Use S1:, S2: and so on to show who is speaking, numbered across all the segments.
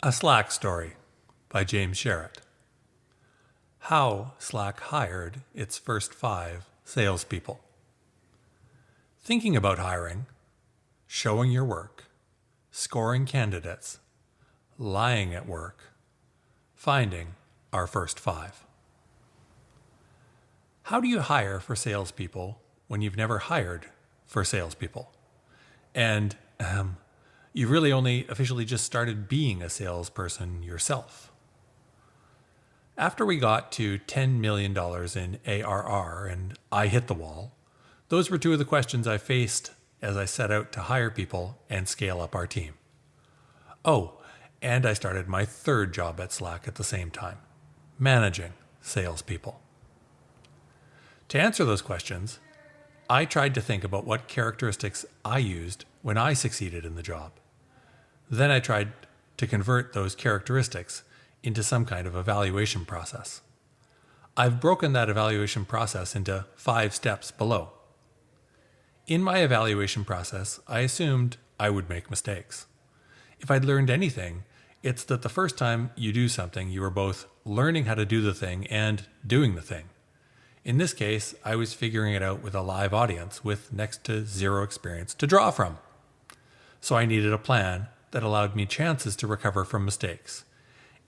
S1: A Slack Story by James Sherrett. How Slack hired its first 5 salespeople. Thinking about hiring, showing your work, scoring candidates, lying at work, finding our first 5. How do you hire for salespeople when you've never hired for salespeople? And you really only officially just started being a salesperson yourself. After we got to $10 million in ARR and I hit the wall, those were 2 of the questions I faced as I set out to hire people and scale up our team. Oh, and I started my 3rd job at Slack at the same time, managing salespeople. To answer those questions, I tried to think about what characteristics I used when I succeeded in the job. Then I tried to convert those characteristics into some kind of evaluation process. I've broken that evaluation process into 5 steps below. In my evaluation process, I assumed I would make mistakes. If I'd learned anything, it's that the first time you do something, you are both learning how to do the thing and doing the thing. In this case, I was figuring it out with a live audience with next to 0 experience to draw from. So I needed a plan that allowed me chances to recover from mistakes.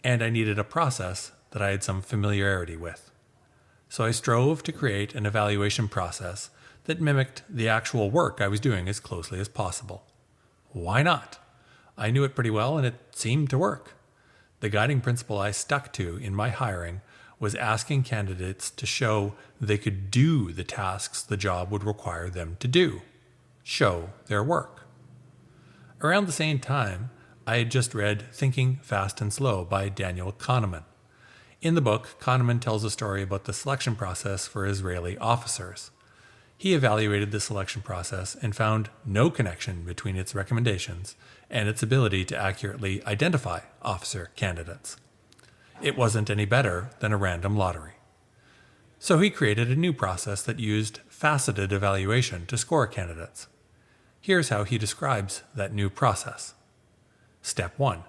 S1: And I needed a process that I had some familiarity with. So I strove to create an evaluation process that mimicked the actual work I was doing as closely as possible. Why not? I knew it pretty well and it seemed to work. The guiding principle I stuck to in my hiring was asking candidates to show they could do the tasks the job would require them to do. Show their work. Around the same time, I had just read Thinking Fast and Slow by Daniel Kahneman. In the book, Kahneman tells a story about the selection process for Israeli officers. He evaluated the selection process and found no connection between its recommendations and its ability to accurately identify officer candidates. It wasn't any better than a random lottery. So he created a new process that used faceted evaluation to score candidates. Here's how he describes that new process. Step 1.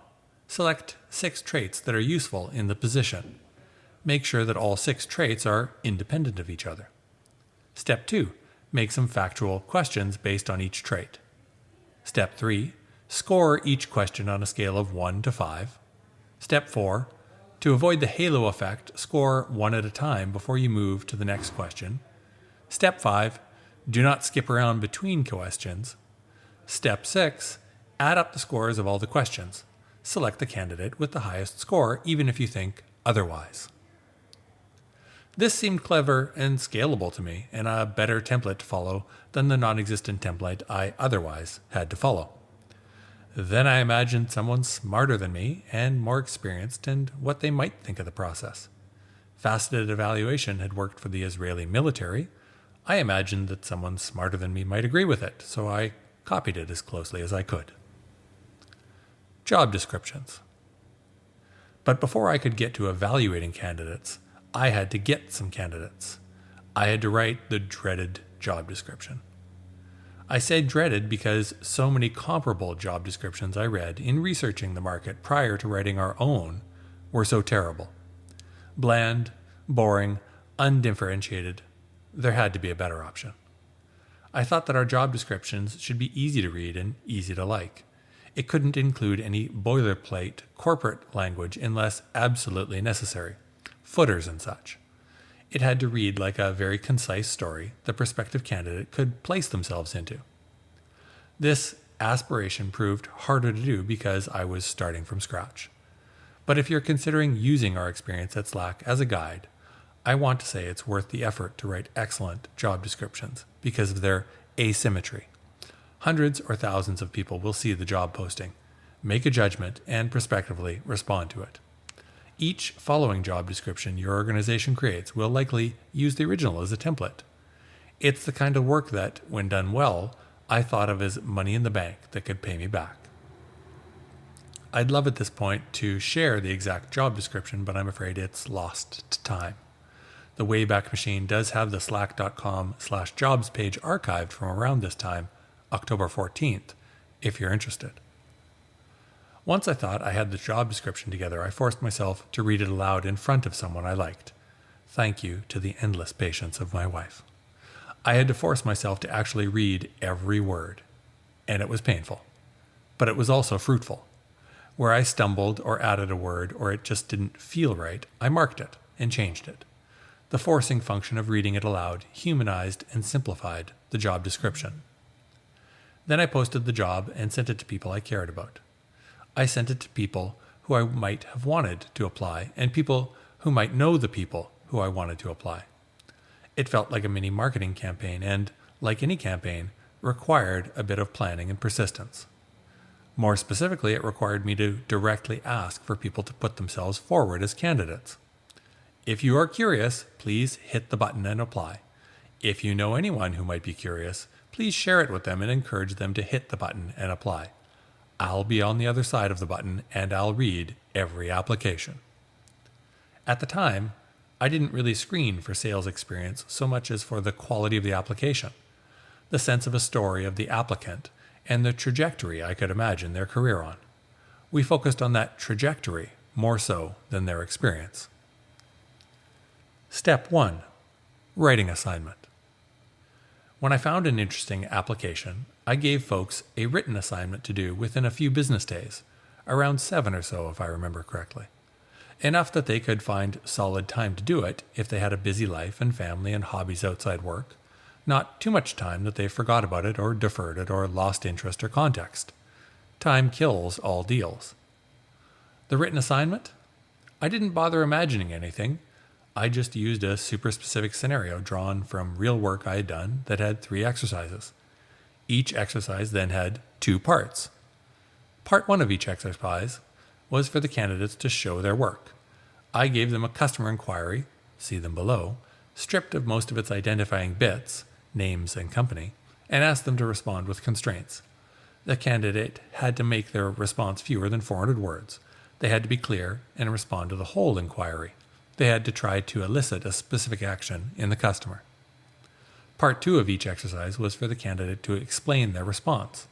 S1: Select 6 traits that are useful in the position. Make sure that all 6 traits are independent of each other. Step 2. Make some factual questions based on each trait. Step 3. Score each question on a scale of 1 to 5. Step 4. To avoid the halo effect, score 1 at a time before you move to the next question. Step 5. Do not skip around between questions. Step 6. Add up the scores of all the questions. Select the candidate with the highest score, even if you think otherwise. This seemed clever and scalable to me, and a better template to follow than the non-existent template I otherwise had to follow. Then I imagined someone smarter than me and more experienced and what they might think of the process. Faceted evaluation had worked for the Israeli military. I imagined that someone smarter than me might agree with it, so I copied it as closely as I could. Job descriptions. But before I could get to evaluating candidates, I had to get some candidates. I had to write the dreaded job description. I say dreaded because so many comparable job descriptions I read in researching the market prior to writing our own were so terrible. Bland, boring, undifferentiated. There had to be a better option. I thought that our job descriptions should be easy to read and easy to like. It couldn't include any boilerplate corporate language unless absolutely necessary, footers and such. It had to read like a very concise story the prospective candidate could place themselves into. This aspiration proved harder to do because I was starting from scratch. But if you're considering using our experience at Slack as a guide, I want to say it's worth the effort to write excellent job descriptions because of their asymmetry. Hundreds or thousands of people will see the job posting, make a judgment, and prospectively respond to it. Each following job description your organization creates will likely use the original as a template. It's the kind of work that, when done well, I thought of as money in the bank that could pay me back. I'd love at this point to share the exact job description, but I'm afraid it's lost to time. The Wayback Machine does have the slack.com/jobs page archived from around this time, October 14th, if you're interested. Once I thought I had the job description together, I forced myself to read it aloud in front of someone I liked. Thank you to the endless patience of my wife. I had to force myself to actually read every word, and it was painful. But it was also fruitful. Where I stumbled or added a word or it just didn't feel right, I marked it and changed it. The forcing function of reading it aloud humanized and simplified the job description. Then I posted the job and sent it to people I cared about. I sent it to people who I might have wanted to apply and people who might know the people who I wanted to apply. It felt like a mini marketing campaign and, like any campaign, required a bit of planning and persistence. More specifically, it required me to directly ask for people to put themselves forward as candidates. If you are curious, please hit the button and apply. If you know anyone who might be curious, please share it with them and encourage them to hit the button and apply. I'll be on the other side of the button and I'll read every application. At the time, I didn't really screen for sales experience so much as for the quality of the application, the sense of a story of the applicant, and the trajectory I could imagine their career on. We focused on that trajectory more so than their experience. Step 1. Writing assignment. When I found an interesting application, I gave folks a written assignment to do within a few business days, around 7 or so if I remember correctly. Enough that they could find solid time to do it if they had a busy life and family and hobbies outside work. Not too much time that they forgot about it or deferred it or lost interest or context. Time kills all deals. The written assignment? I didn't bother imagining anything. I just used a super specific scenario drawn from real work I had done that had 3 exercises. Each exercise then had 2 parts. Part 1 of each exercise was for the candidates to show their work. I gave them a customer inquiry, see them below, stripped of most of its identifying bits, names and company, and asked them to respond with constraints. The candidate had to make their response fewer than 400 words. They had to be clear and respond to the whole inquiry. They had to try to elicit a specific action in the customer. Part 2 of each exercise was for the candidate to explain their response.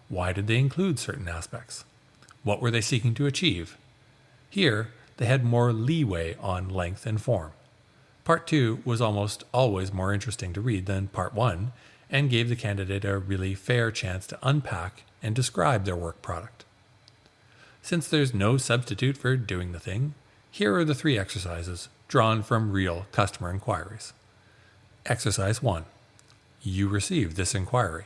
S1: Why did they include certain aspects? What were they seeking to achieve? Here, they had more leeway on length and form. Part 2 was almost always more interesting to read than Part 1 and gave the candidate a really fair chance to unpack and describe their work product. Since there's no substitute for doing the thing, here are the 3 exercises drawn from real customer inquiries. Exercise 1. You received this inquiry.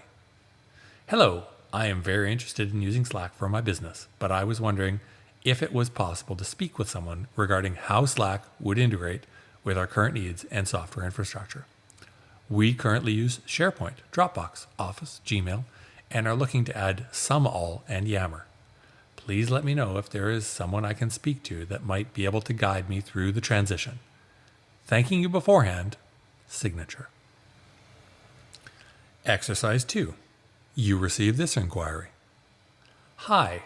S1: Hello, I am very interested in using Slack for my business, but I was wondering if it was possible to speak with someone regarding how Slack would integrate with our current needs and software infrastructure. We currently use SharePoint, Dropbox, Office, Gmail, and are looking to add SumAll and Yammer. Please let me know if there is someone I can speak to that might be able to guide me through the transition. Thanking you beforehand, signature. Exercise 2. You received this inquiry. Hi,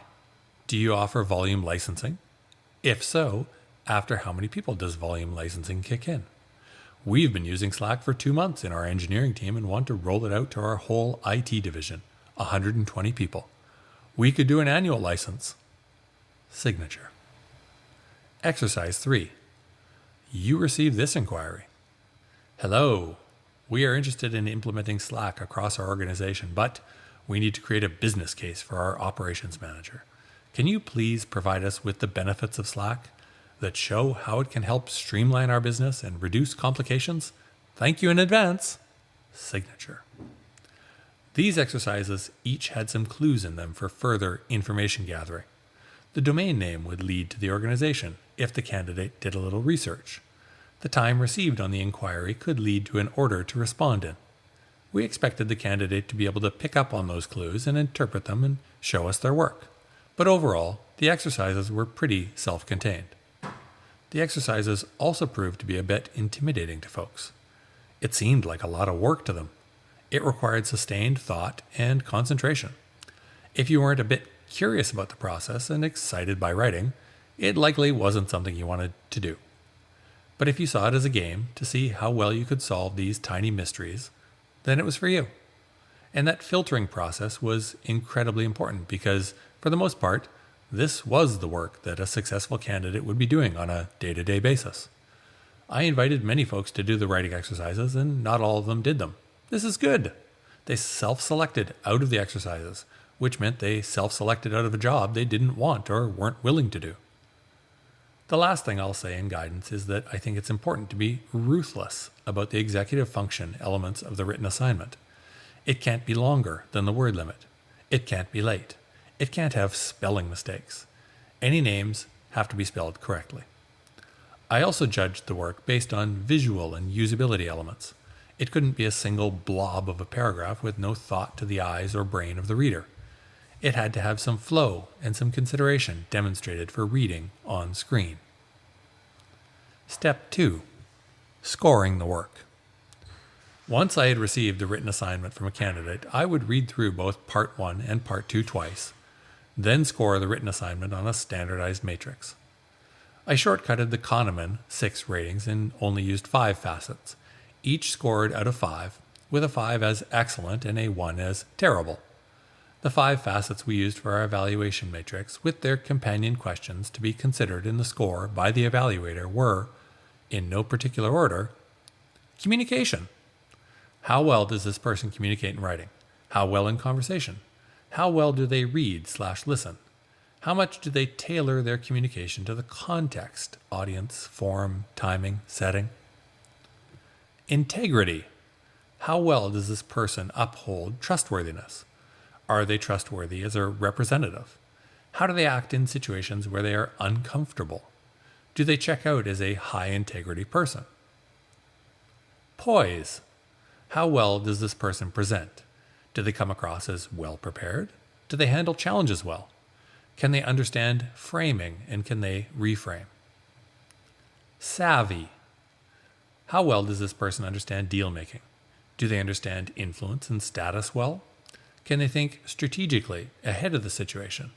S1: do you offer volume licensing? If so, after how many people does volume licensing kick in? We've been using Slack for 2 months in our engineering team and want to roll it out to our whole IT division, 120 people. We could do an annual license. Signature. Exercise 3. You received this inquiry. Hello. We are interested in implementing Slack across our organization, but we need to create a business case for our operations manager. Can you please provide us with the benefits of Slack that show how it can help streamline our business and reduce complications? Thank you in advance. Signature. These exercises each had some clues in them for further information gathering. The domain name would lead to the organization if the candidate did a little research. The time received on the inquiry could lead to an order to respond in. We expected the candidate to be able to pick up on those clues and interpret them and show us their work. But overall, the exercises were pretty self-contained. The exercises also proved to be a bit intimidating to folks. It seemed like a lot of work to them. It required sustained thought and concentration. If you weren't a bit curious about the process and excited by writing, it likely wasn't something you wanted to do. But if you saw it as a game to see how well you could solve these tiny mysteries, then it was for you. And that filtering process was incredibly important because, for the most part, This was the work that a successful candidate would be doing on a day-to-day basis. I invited many folks to do the writing exercises, and not all of them did them. This is good. They self-selected out of the exercises, which meant they self-selected out of a job they didn't want or weren't willing to do. The last thing I'll say in guidance is that I think it's important to be ruthless about the executive function elements of the written assignment. It can't be longer than the word limit. It can't be late. It can't have spelling mistakes. Any names have to be spelled correctly. I also judged the work based on visual and usability elements. It couldn't be a single blob of a paragraph with no thought to the eyes or brain of the reader. It had to have some flow and some consideration demonstrated for reading on screen. Step 2. Scoring the work. Once I had received a written assignment from a candidate, I would read through both Part 1 and Part 2 twice, then score the written assignment on a standardized matrix. I shortcutted the Kahneman 6 ratings and only used 5 facets, each scored out of 5, with a 5 as excellent and a 1 as terrible. The 5 facets we used for our evaluation matrix, with their companion questions to be considered in the score by the evaluator, were, in no particular order: communication. How well does this person communicate in writing? How well in conversation? How well do they read/listen? How much do they tailor their communication to the context, audience, form, timing, setting? Integrity. How well does this person uphold trustworthiness? Are they trustworthy as a representative? How do they act in situations where they are uncomfortable? Do they check out as a high-integrity person? Poise. How well does this person present? Do they come across as well-prepared? Do they handle challenges well? Can they understand framing, and can they reframe? Savvy. How well does this person understand deal-making? Do they understand influence and status well? Can they think strategically ahead of the situation?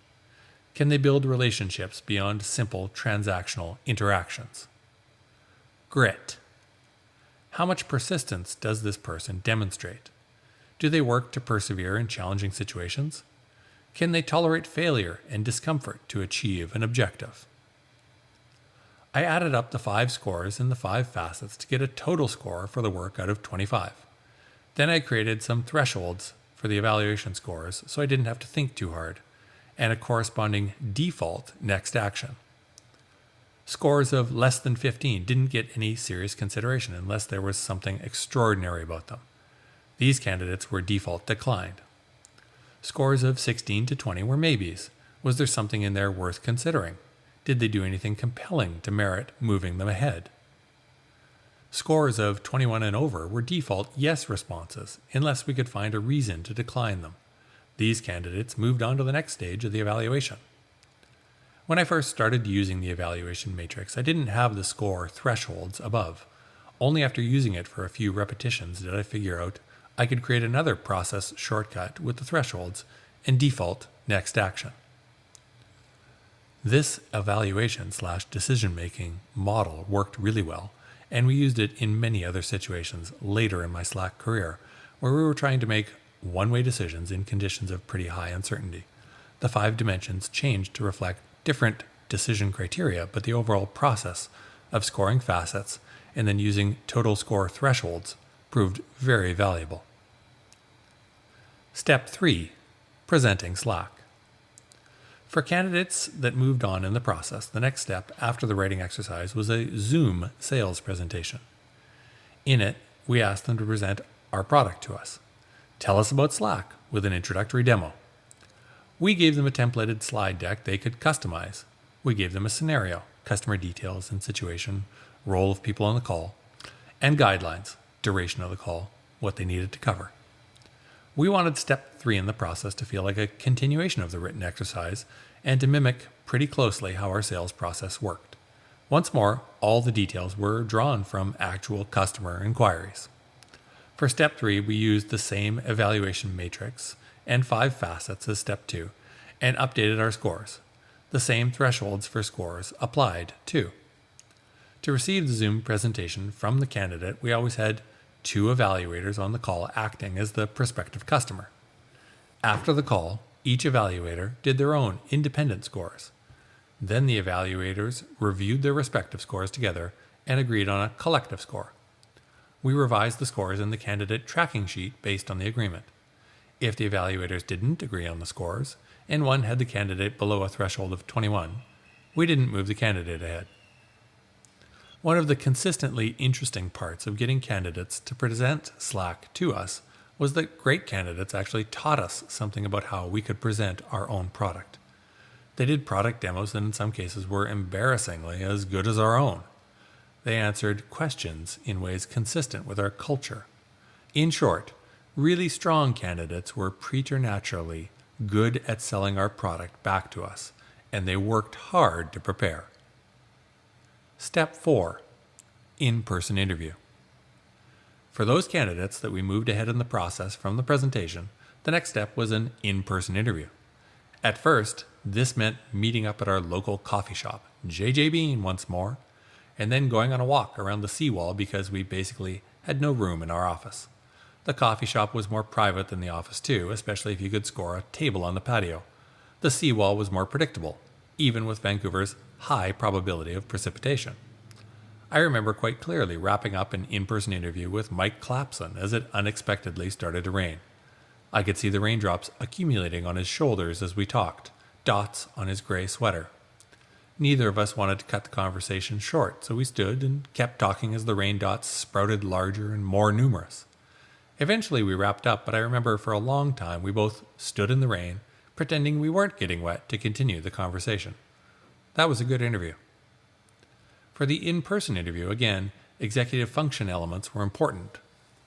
S1: Can they build relationships beyond simple transactional interactions? Grit. How much persistence does this person demonstrate? Do they work to persevere in challenging situations? Can they tolerate failure and discomfort to achieve an objective? I added up the 5 scores in the 5 facets to get a total score for the work out of 25. Then I created some thresholds for the evaluation scores so I didn't have to think too hard, and a corresponding default next action. Scores of less than 15 didn't get any serious consideration unless there was something extraordinary about them. These candidates were default declined. Scores of 16 to 20 were maybes. Was there something in there worth considering? Did they do anything compelling to merit moving them ahead? Scores of 21 and over were default yes responses, unless we could find a reason to decline them. These candidates moved on to the next stage of the evaluation. When I first started using the evaluation matrix, I didn't have the score thresholds above. Only after using it for a few repetitions did I figure out I could create another process shortcut with the thresholds and default next action. This evaluation/decision-making model worked really well, and we used it in many other situations later in my Slack career, where we were trying to make one-way decisions in conditions of pretty high uncertainty. The 5 dimensions changed to reflect different decision criteria, but the overall process of scoring facets and then using total score thresholds proved very valuable. Step 3. Presenting Slack. For candidates that moved on in the process, the next step after the writing exercise was a Zoom sales presentation. In it, we asked them to present our product to us. Tell us about Slack with an introductory demo. We gave them a templated slide deck they could customize. We gave them a scenario, customer details and situation, role of people on the call, and guidelines, duration of the call, what they needed to cover. We wanted step 3 in the process to feel like a continuation of the written exercise and to mimic pretty closely how our sales process worked. Once more, all the details were drawn from actual customer inquiries. For step 3, we used the same evaluation matrix and 5 facets as step 2 and updated our scores. The same thresholds for scores applied too. To receive the Zoom presentation from the candidate, we always had 2 evaluators on the call acting as the prospective customer. After the call, Each evaluator did their own independent scores. Then the evaluators reviewed their respective scores together and agreed on a collective score. We revised the scores in the candidate tracking sheet based on the agreement. If the evaluators didn't agree on the scores, and one had the candidate below a threshold of 21, we didn't move the candidate ahead. One of the consistently interesting parts of getting candidates to present Slack to us was that great candidates actually taught us something about how we could present our own product. They did product demos that in some cases were embarrassingly as good as our own. They answered questions in ways consistent with our culture. In short, really strong candidates were preternaturally good at selling our product back to us, and they worked hard to prepare. Step 4. In-person interview. For those candidates that we moved ahead in the process from the presentation, the next step was an in-person interview. At first, this meant meeting up at our local coffee shop, JJ Bean once more, and then going on a walk around the seawall because we basically had no room in our office. The coffee shop was more private than the office too, especially if you could score a table on the patio. The seawall was more predictable, even with Vancouver's high probability of precipitation. I remember quite clearly wrapping up an in-person interview with Mike Clapson as it unexpectedly started to rain. I could see the raindrops accumulating on his shoulders as we talked, dots on his gray sweater. Neither of us wanted to cut the conversation short, so we stood and kept talking as the rain dots sprouted larger and more numerous. Eventually we wrapped up, but I remember for a long time we both stood in the rain, pretending we weren't getting wet to continue the conversation. That was a good interview. For the in-person interview, again, executive function elements were important.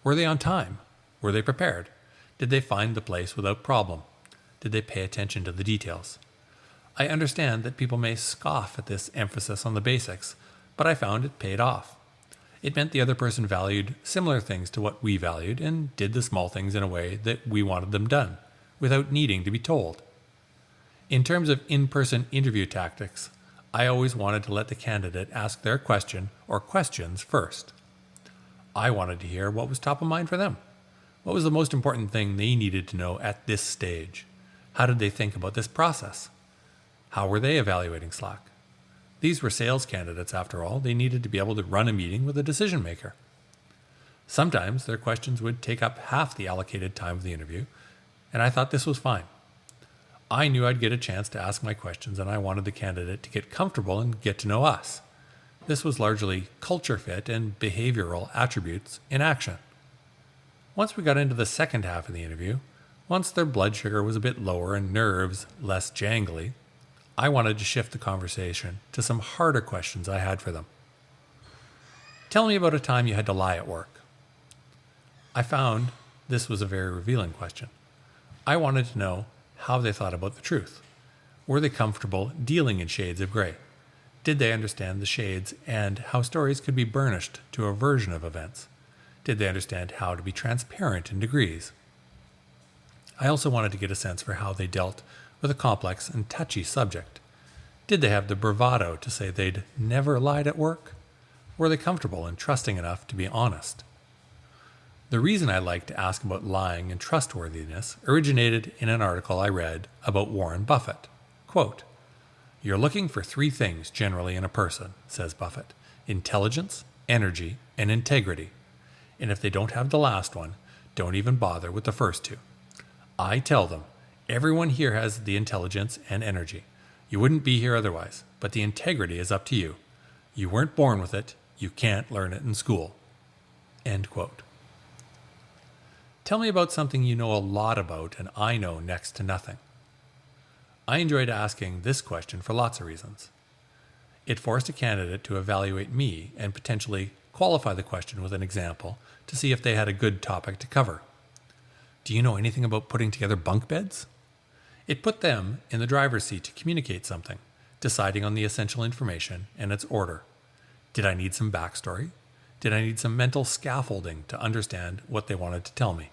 S1: Were they on time? Were they prepared? Did they find the place without problem? Did they pay attention to the details? I understand that people may scoff at this emphasis on the basics, but I found it paid off. It meant the other person valued similar things to what we valued and did the small things in a way that we wanted them done, without needing to be told. In terms of in-person interview tactics, I always wanted to let the candidate ask their question or questions first. I wanted to hear what was top of mind for them. What was the most important thing they needed to know at this stage? How did they think about this process? How were they evaluating Slack? These were sales candidates, after all. They needed to be able to run a meeting with a decision maker. Sometimes their questions would take up half the allocated time of the interview, and I thought this was fine. I knew I'd get a chance to ask my questions, and I wanted the candidate to get comfortable and get to know us. This was largely culture fit and behavioral attributes in action. Once we got into the second half of the interview, once their blood sugar was a bit lower and nerves less jangly, I wanted to shift the conversation to some harder questions I had for them. Tell me about a time you had to lie at work. I found this was a very revealing question. I wanted to know how they thought about the truth. Were they comfortable dealing in shades of gray? Did they understand the shades and how stories could be burnished to a version of events? Did they understand how to be transparent in degrees? I also wanted to get a sense for how they dealt with a complex and touchy subject. Did they have the bravado to say they'd never lied at work? Were they comfortable and trusting enough to be honest? The reason I like to ask about lying and trustworthiness originated in an article I read about Warren Buffett. Quote, "You're looking for 3 things generally in a person," says Buffett: intelligence, energy, and integrity. And if they don't have the last one, don't even bother with the first 2. I tell them, everyone here has the intelligence and energy. You wouldn't be here otherwise, but the integrity is up to you. You weren't born with it. You can't learn it in school. End quote. Tell me about something you know a lot about and I know next to nothing. I enjoyed asking this question for lots of reasons. It forced a candidate to evaluate me and potentially qualify the question with an example to see if they had a good topic to cover. Do you know anything about putting together bunk beds? It put them in the driver's seat to communicate something, deciding on the essential information and its order. Did I need some backstory? Did I need some mental scaffolding to understand what they wanted to tell me?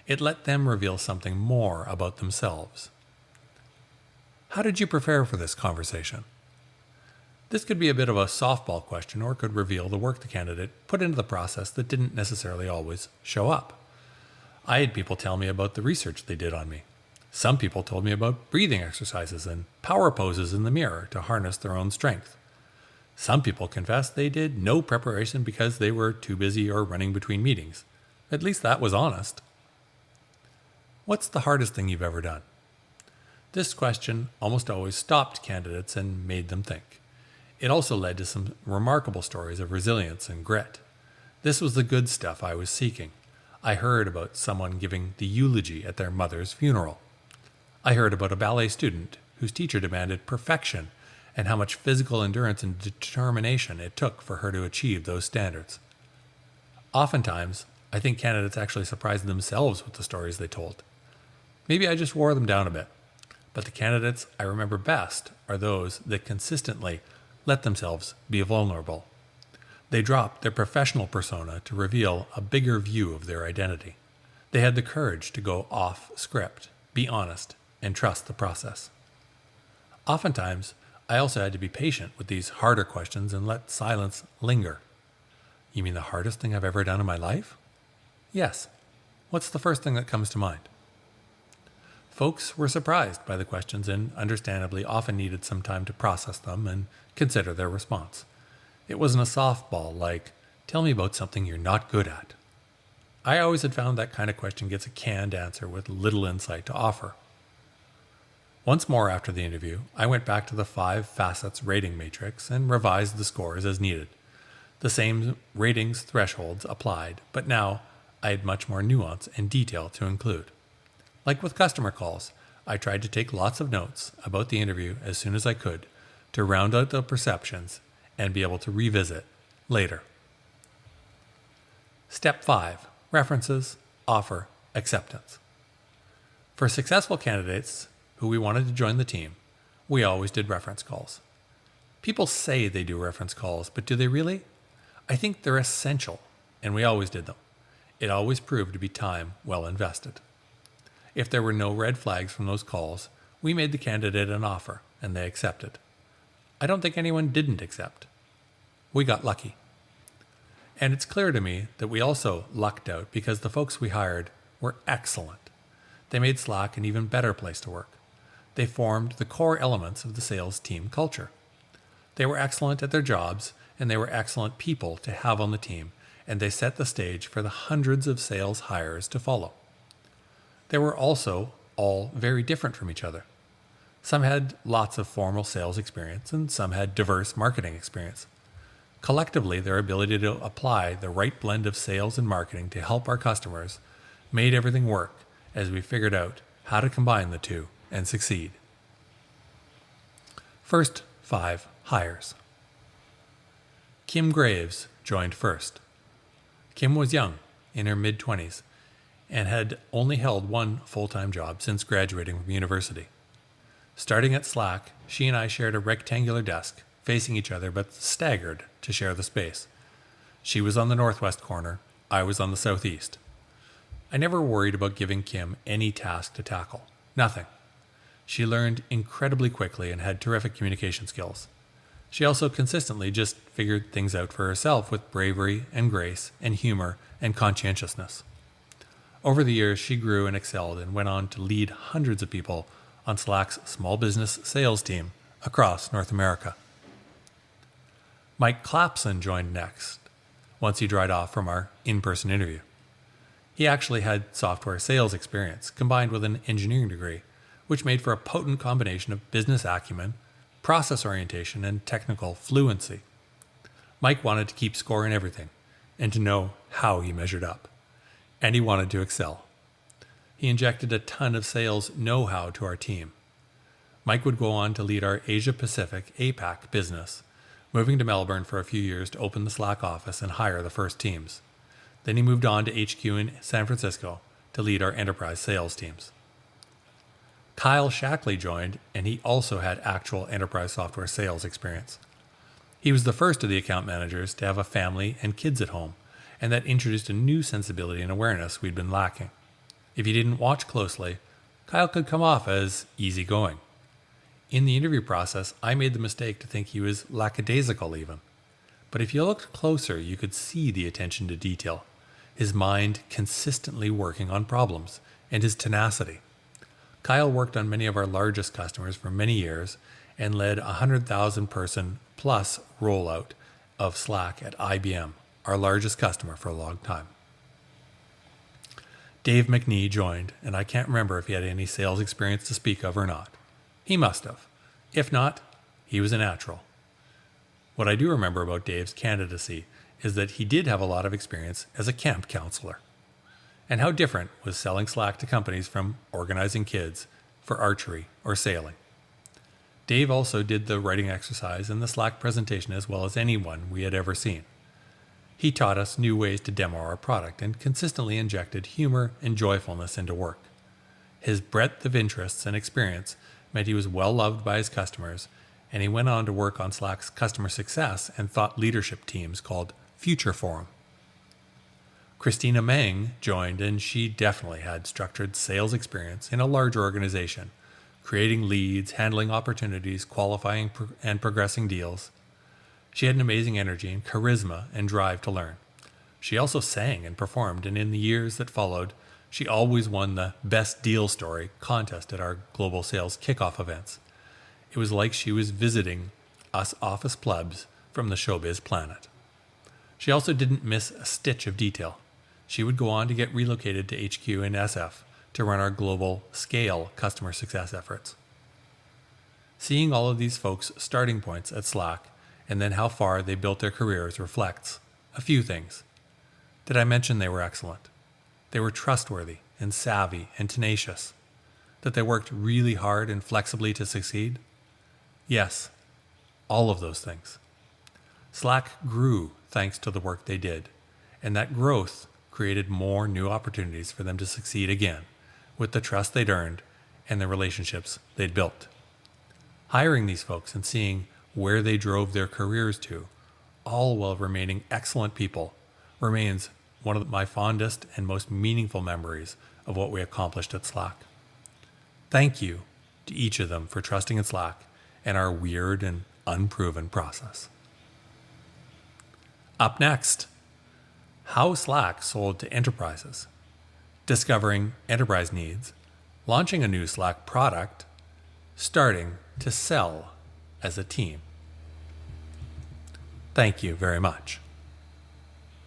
S1: It let them reveal something more about themselves. How did you prepare for this conversation? This could be a bit of a softball question or could reveal the work the candidate put into the process that didn't necessarily always show up. I had people tell me about the research they did on me. Some people told me about breathing exercises and power poses in the mirror to harness their own strength. Some people confessed they did no preparation because they were too busy or running between meetings. At least that was honest. What's the hardest thing you've ever done? This question almost always stopped candidates and made them think. It also led to some remarkable stories of resilience and grit. This was the good stuff I was seeking. I heard about someone giving the eulogy at their mother's funeral. I heard about a ballet student whose teacher demanded perfection and how much physical endurance and determination it took for her to achieve those standards. Oftentimes, I think candidates actually surprised themselves with the stories they told. Maybe I just wore them down a bit, but the candidates I remember best are those that consistently let themselves be vulnerable. They dropped their professional persona to reveal a bigger view of their identity. They had the courage to go off script, be honest, and trust the process. Oftentimes, I also had to be patient with these harder questions and let silence linger. You mean the hardest thing I've ever done in my life? Yes. What's the first thing that comes to mind? Folks were surprised by the questions and understandably often needed some time to process them and consider their response. It wasn't a softball like, tell me about something you're not good at. I always had found that kind of question gets a canned answer with little insight to offer. Once more after the interview, I went back to the 5 facets rating matrix and revised the scores as needed. The same ratings thresholds applied, but now I had much more nuance and detail to include. Like with customer calls, I tried to take lots of notes about the interview as soon as I could to round out the perceptions and be able to revisit later. Step 5. References, offer, acceptance. For successful candidates who we wanted to join the team, we always did reference calls. People say they do reference calls, but do they really? I think they're essential, and we always did them. It always proved to be time well invested. If there were no red flags from those calls, we made the candidate an offer, and they accepted. I don't think anyone didn't accept. We got lucky. And it's clear to me that we also lucked out because the folks we hired were excellent. They made Slack an even better place to work. They formed the core elements of the sales team culture. They were excellent at their jobs, and they were excellent people to have on the team, and they set the stage for the hundreds of sales hires to follow. They were also all very different from each other. Some had lots of formal sales experience, and some had diverse marketing experience. Collectively, their ability to apply the right blend of sales and marketing to help our customers made everything work as we figured out how to combine the two and succeed. First 5 hires. Kim Graves joined first. Kim was young, in her mid-20s, and had only held one full-time job since graduating from university. Starting at Slack, she and I shared a rectangular desk, facing each other but staggered to share the space. She was on the northwest corner, I was on the southeast. I never worried about giving Kim any task to tackle. Nothing. She learned incredibly quickly and had terrific communication skills. She also consistently just figured things out for herself with bravery and grace and humor and conscientiousness. Over the years, she grew and excelled and went on to lead hundreds of people on Slack's small business sales team across North America. Mike Clapson joined next, once he dried off from our in-person interview. He actually had software sales experience combined with an engineering degree, which made for a potent combination of business acumen, process orientation, and technical fluency. Mike wanted to keep score in everything and to know how he measured up. And he wanted to excel. He injected a ton of sales know-how to our team. Mike would go on to lead our Asia-Pacific APAC business, moving to Melbourne for a few years to open the Slack office and hire the first teams. Then he moved on to HQ in San Francisco to lead our enterprise sales teams. Kyle Shackley joined, and he also had actual enterprise software sales experience. He was the first of the account managers to have a family and kids at home, and that introduced a new sensibility and awareness we'd been lacking. If you didn't watch closely, Kyle could come off as easygoing. In the interview process, I made the mistake to think he was lackadaisical even. But if you looked closer, you could see the attention to detail, his mind consistently working on problems, and his tenacity. Kyle worked on many of our largest customers for many years and led a 100,000 person plus rollout of Slack at IBM, our largest customer for a long time. Dave McNee joined, and I can't remember if he had any sales experience to speak of or not. He must have. If not, he was a natural. What I do remember about Dave's candidacy is that he did have a lot of experience as a camp counselor. And how different was selling Slack to companies from organizing kids for archery or sailing. Dave also did the writing exercise and the Slack presentation as well as anyone we had ever seen. He taught us new ways to demo our product and consistently injected humor and joyfulness into work. His breadth of interests and experience meant he was well loved by his customers, and he went on to work on Slack's customer success and thought leadership teams called Future Forum. Christina Meng joined, and she definitely had structured sales experience in a larger organization, creating leads, handling opportunities, qualifying and progressing deals. She had an amazing energy and charisma and drive to learn. She also sang and performed, and in the years that followed, she always won the Best Deal Story contest at our global sales kickoff events. It was like she was visiting us office plebs from the showbiz planet. She also didn't miss a stitch of detail. She would go on to get relocated to HQ in SF to run our global scale customer success efforts. Seeing all of these folks' starting points at Slack and then how far they built their careers reflects a few things. Did I mention they were excellent? They were trustworthy and savvy and tenacious. That they worked really hard and flexibly to succeed? Yes, all of those things. Slack grew thanks to the work they did, and that growth created more new opportunities for them to succeed again with the trust they'd earned and the relationships they'd built. Hiring these folks and seeing where they drove their careers to, all while remaining excellent people, remains one of my fondest and most meaningful memories of what we accomplished at Slack. Thank you to each of them for trusting in Slack and our weird and unproven process. Up next, how Slack sold to enterprises, discovering enterprise needs, launching a new Slack product, starting to sell as a team. Thank you very much.